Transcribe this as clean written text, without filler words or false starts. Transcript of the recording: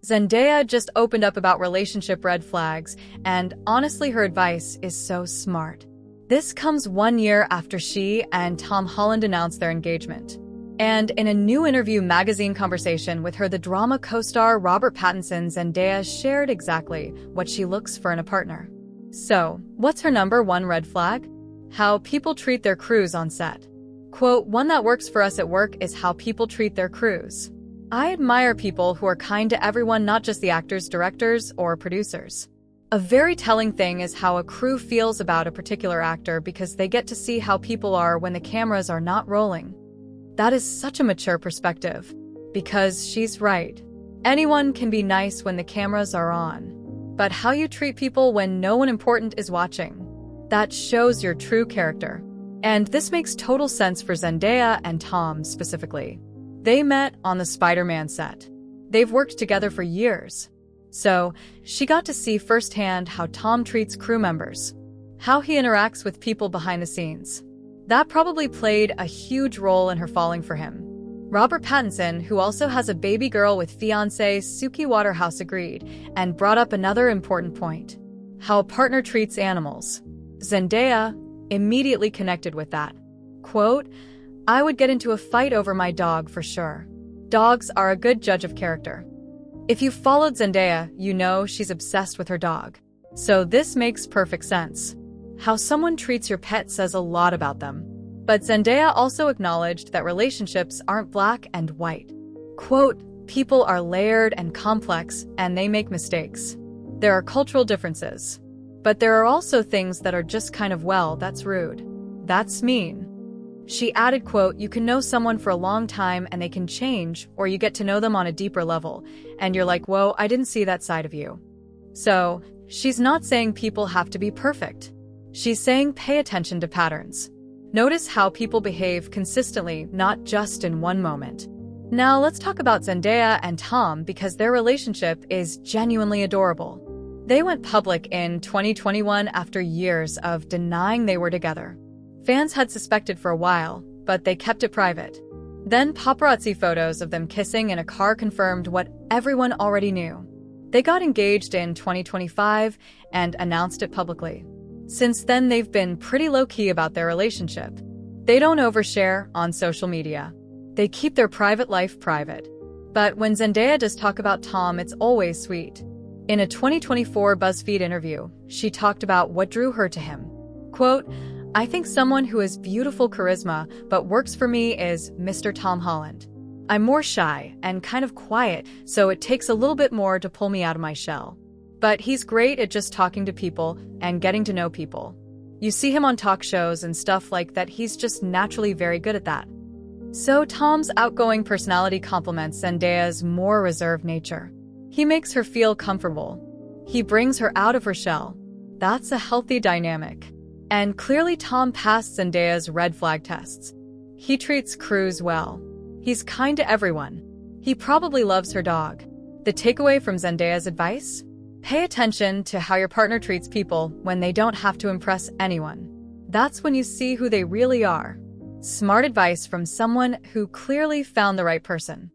Zendaya just opened up about relationship red flags, and honestly, her advice is so smart. This comes 1 year after she and Tom Holland announced their engagement. And in a new interview magazine conversation with her, the drama co-star Robert Pattinson, Zendaya shared exactly what she looks for in a partner. So, what's her #1 red flag? How people treat their crews on set. Quote, "One that works for us at work is how people treat their crews. I admire people who are kind to everyone, not just the actors, directors, or producers. A very telling thing is how a crew feels about a particular actor because they get to see how people are when the cameras are not rolling." That is such a mature perspective, because she's right. Anyone can be nice when the cameras are on. But how you treat people when no one important is watching, that shows your true character. And this makes total sense for Zendaya and Tom specifically. They met on the Spider-Man set. They've worked together for years. So, she got to see firsthand how Tom treats crew members, how he interacts with people behind the scenes. That probably played a huge role in her falling for him. Robert Pattinson, who also has a baby girl with fiancée Suki Waterhouse, agreed and brought up another important point: how a partner treats animals. Zendaya immediately connected with that. Quote, "I would get into a fight over my dog for sure. Dogs are a good judge of character." If you followed Zendaya, you know she's obsessed with her dog. So this makes perfect sense. How someone treats your pet says a lot about them. But Zendaya also acknowledged that relationships aren't black and white. Quote, "People are layered and complex, and they make mistakes. There are cultural differences. But there are also things that are just kind of, well, that's rude. That's mean." She added, quote, "You can know someone for a long time and they can change, or you get to know them on a deeper level, and you're like, whoa, I didn't see that side of you." So, she's not saying people have to be perfect. She's saying pay attention to patterns. Notice how people behave consistently, not just in one moment. Now let's talk about Zendaya and Tom, because their relationship is genuinely adorable. They went public in 2021 after years of denying they were together. Fans had suspected for a while, but they kept it private. Then paparazzi photos of them kissing in a car confirmed what everyone already knew. They got engaged in 2025 and announced it publicly. Since then, they've been pretty low-key about their relationship. They don't overshare on social media. They keep their private life private. But when Zendaya does talk about Tom, it's always sweet. In a 2024 BuzzFeed interview, she talked about what drew her to him. Quote, "I think someone who has beautiful charisma but works for me is Mr. Tom Holland. I'm more shy and kind of quiet, so it takes a little bit more to pull me out of my shell. But he's great at just talking to people and getting to know people. You see him on talk shows and stuff like that, he's just naturally very good at that." So Tom's outgoing personality complements Zendaya's more reserved nature. He makes her feel comfortable. He brings her out of her shell. That's a healthy dynamic. And clearly Tom passed Zendaya's red flag tests. He treats crews well. He's kind to everyone. He probably loves her dog. The takeaway from Zendaya's advice? Pay attention to how your partner treats people when they don't have to impress anyone. That's when you see who they really are. Smart advice from someone who clearly found the right person.